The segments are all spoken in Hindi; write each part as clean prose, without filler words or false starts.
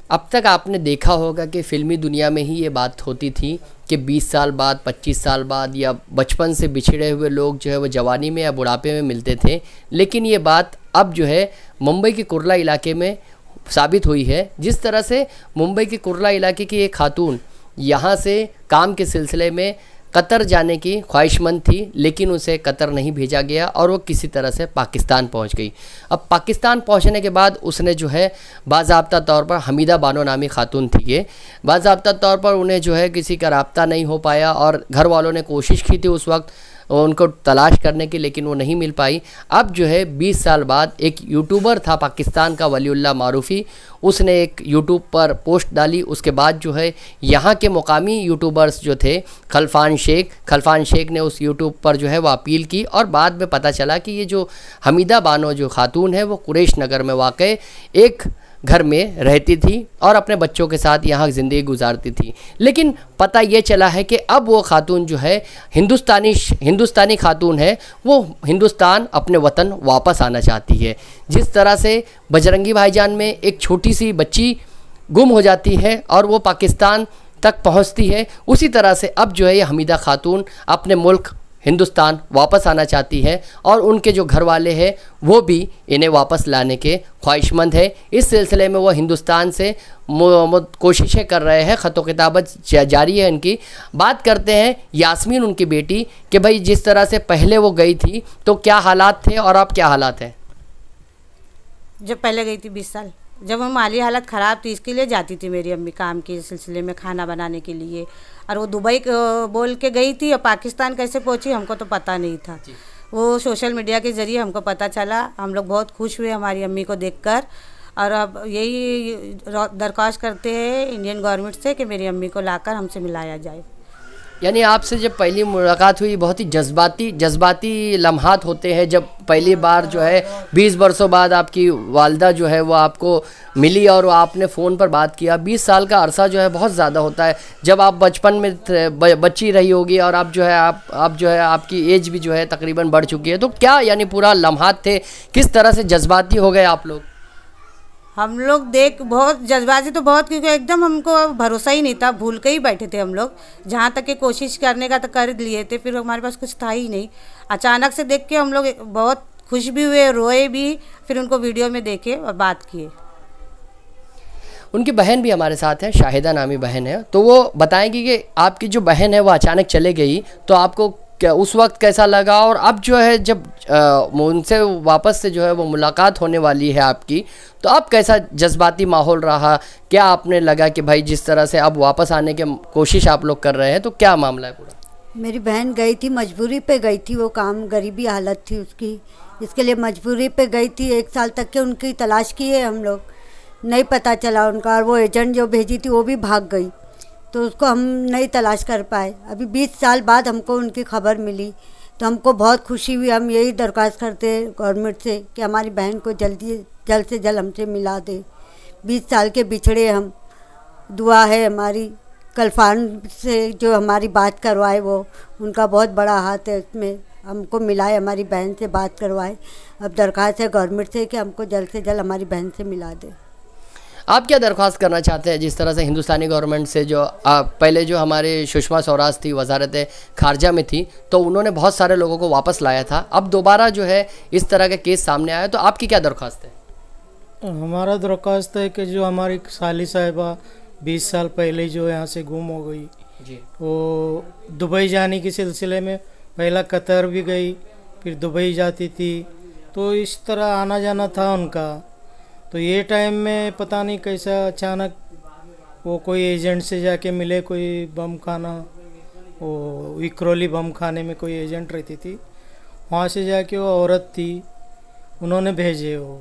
अब तक आपने देखा होगा कि फ़िल्मी दुनिया में ही ये बात होती थी कि 20 साल बाद, 25 साल बाद या बचपन से बिछड़े हुए लोग जो है वो जवानी में या बुढ़ापे में मिलते थे। लेकिन ये बात अब जो है मुंबई के कुर्ला इलाके में साबित हुई है। जिस तरह से मुंबई के कुर्ला इलाके की एक खातून यहाँ से काम के सिलसिले में कतर जाने की ख्वाहिशमंद थी, लेकिन उसे कतर नहीं भेजा गया और वो किसी तरह से पाकिस्तान पहुंच गई। अब पाकिस्तान पहुंचने के बाद उसने जो है बाज़ाब्ता तौर पर हमीदा बानो नामी खातून थी ये, बाज़ाब्ता तौर पर उन्हें जो है किसी का राब्ता नहीं हो पाया और घर वालों ने कोशिश की थी उस वक्त उनको तलाश करने की, लेकिन वो नहीं मिल पाई। अब जो है 20 साल बाद एक यूट्यूबर था पाकिस्तान का, वलीउल्लाह मारूफ़ी, उसने एक यूट्यूब पर पोस्ट डाली। उसके बाद जो है यहाँ के मुकामी यूट्यूबर्स जो थे खलफान शेख ने उस यूट्यूब पर जो है वो अपील की और बाद में पता चला कि ये जो हमीदा बानो जो खातून है वो कुरैश नगर में वाक़ एक घर में रहती थी और अपने बच्चों के साथ यहाँ ज़िंदगी गुजारती थी। लेकिन पता ये चला है कि अब वो खातून जो है हिंदुस्तानी खातून है, वो हिंदुस्तान अपने वतन वापस आना चाहती है। जिस तरह से बजरंगी भाईजान में एक छोटी सी बच्ची गुम हो जाती है और वो पाकिस्तान तक पहुँचती है, उसी तरह से अब जो है ये हमीदा खातून अपने मुल्क हिंदुस्तान वापस आना चाहती है और उनके जो घर वाले हैं वो भी इन्हें वापस लाने के ख्वाहिशमंद है। इस सिलसिले में वो हिंदुस्तान से कोशिशें कर रहे हैं, ख़त किताबत जारी है इनकी। बात करते हैं यास्मीन उनकी बेटी कि भाई जिस तरह से पहले वो गई थी तो क्या हालात थे और अब क्या हालात हैं। जब पहले गई थी 20 साल, जब हम माली हालत ख़राब थी, इसके लिए जाती थी मेरी अम्मी काम के सिलसिले में, खाना बनाने के लिए। और वो दुबई बोल के गई थी और पाकिस्तान कैसे पहुंची हमको तो पता नहीं था। वो सोशल मीडिया के ज़रिए हमको पता चला। हम लोग बहुत खुश हुए हमारी अम्मी को देखकर और अब यही दरख्वास्त करते हैं इंडियन गवर्नमेंट से कि मेरी अम्मी को लाकर हमसे मिलाया जाए। यानी आपसे जब पहली मुलाकात हुई बहुत ही जज्बाती लम्हात होते हैं जब पहली बार जो है 20 वर्षों बाद आपकी वालदा जो है वो आपको मिली और आपने फ़ोन पर बात किया। 20 साल का अरसा जो है बहुत ज़्यादा होता है। जब आप बचपन में बच्ची रही होगी और आप जो है आप जो है आपकी एज भी जो है तकरीबन बढ़ चुकी है, तो क्या यानी पूरा लम्हात थे, किस तरह से जज्बाती हो गए आप लोग? हम लोग देख बहुत जज्बाती तो बहुत, क्योंकि एकदम हमको भरोसा ही नहीं था, भूल के ही बैठे थे हम लोग। जहाँ तक कि कोशिश करने का तो कर लिए थे, फिर हमारे पास कुछ था ही नहीं। अचानक से देख के हम लोग बहुत खुश भी हुए, रोए भी, फिर उनको वीडियो में देखे और बात किए। उनकी बहन भी हमारे साथ है, शाहिदा नामी बहन है, तो वो बताएंगी कि आपकी जो बहन है वो अचानक चले गई तो आपको क्या उस वक्त कैसा लगा, और अब जो है जब उनसे वापस से जो है वो मुलाकात होने वाली है आपकी, तो अब कैसा जज्बाती माहौल रहा? क्या आपने लगा कि भाई जिस तरह से अब वापस आने की कोशिश आप लोग कर रहे हैं, तो क्या मामला है पूरा? मेरी बहन गई थी, मजबूरी पे गई थी, वो काम गरीबी हालत थी उसकी, इसके लिए मजबूरी पे गई थी। 1 साल तक के उनकी तलाश की है हम लोग, नहीं पता चला उनका, और वो एजेंट जो भेजी थी वो भी भाग गई, तो उसको हम नहीं तलाश कर पाए। अभी 20 साल बाद हमको उनकी खबर मिली तो हमको बहुत खुशी हुई। हम यही दरख्वास्त करते हैं गवर्नमेंट से कि हमारी बहन को जल्द से जल्द हमसे मिला दे। 20 साल के बिछड़े हम, दुआ है हमारी कलफान से जो हमारी बात करवाए, वो उनका बहुत बड़ा हाथ है इसमें, हमको मिलाए, हमारी बहन से बात करवाए। अब दरख्वास्त है गवर्नमेंट से कि हमको जल्द से जल्द हमारी बहन से मिला दे। आप क्या दरख्वास्त करना चाहते हैं? जिस तरह से हिंदुस्तानी गवर्नमेंट से जो पहले जो हमारे सुषमा स्वराज थी, वजारत खारजा में थी, तो उन्होंने बहुत सारे लोगों को वापस लाया था, अब दोबारा जो है इस तरह का केस सामने आया, तो आपकी क्या दरख्वास्त है? हमारा दरख्वास्त है कि जो हमारी साली साहिबा 20 साल पहले जो यहाँ से गुम हो गई जी, वो दुबई जाने के सिलसिले में पहला कतर भी गई, फिर दुबई जाती थी, तो इस तरह आना जाना था उनका। तो ये टाइम में पता नहीं कैसा अचानक वो कोई एजेंट से जाके मिले, कोई बम खाना, वो विक्रोली बम खाने में कोई एजेंट रहती थी, वहाँ से जाके वो औरत थी, उन्होंने भेजे वो,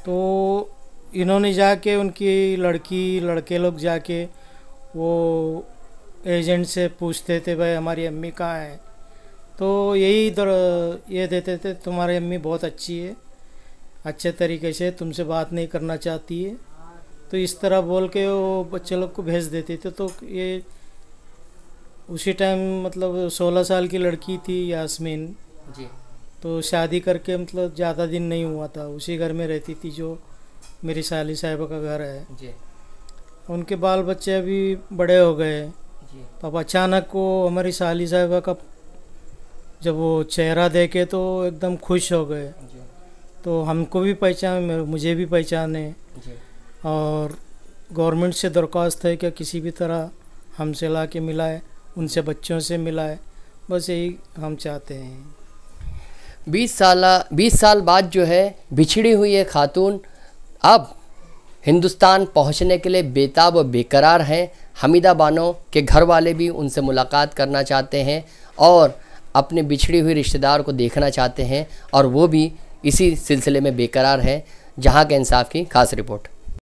तो इन्होंने जाके उनकी लड़के लोग जाके वो एजेंट से पूछते थे भाई हमारी अम्मी कहाँ है, तो ये देते थे तुम्हारी अम्मी बहुत अच्छी है, अच्छे तरीके से तुमसे बात नहीं करना चाहती है, तो इस तरह बोल के वो बच्चे लोग को भेज देते थे। तो ये उसी टाइम मतलब 16 साल की लड़की थी यास्मीन जी, तो शादी करके मतलब ज़्यादा दिन नहीं हुआ था, उसी घर में रहती थी जो मेरी साली साहिबा का घर है जी। उनके बाल बच्चे अभी बड़े हो गए। तो अब अचानक वो हमारी साली साहिबा का जब वो चेहरा देखे तो एकदम खुश हो गए। तो हमको भी पहचान, मुझे भी पहचाने। और गवर्नमेंट से दरख्वास्त है कि किसी भी तरह हमसे ला के मिलाए, उनसे बच्चों से मिलाए, बस यही हम चाहते हैं। 20 साल बाद जो है बिछड़ी हुई ये खातून अब हिंदुस्तान पहुंचने के लिए बेताब और बेकरार हैं। हमीदा बानो के घर वाले भी उनसे मुलाकात करना चाहते हैं और अपने बिछड़ी हुई रिश्तेदार को देखना चाहते हैं, और वो भी इसी सिलसिले में बेकरार है। जहां के इंसाफ की खास रिपोर्ट।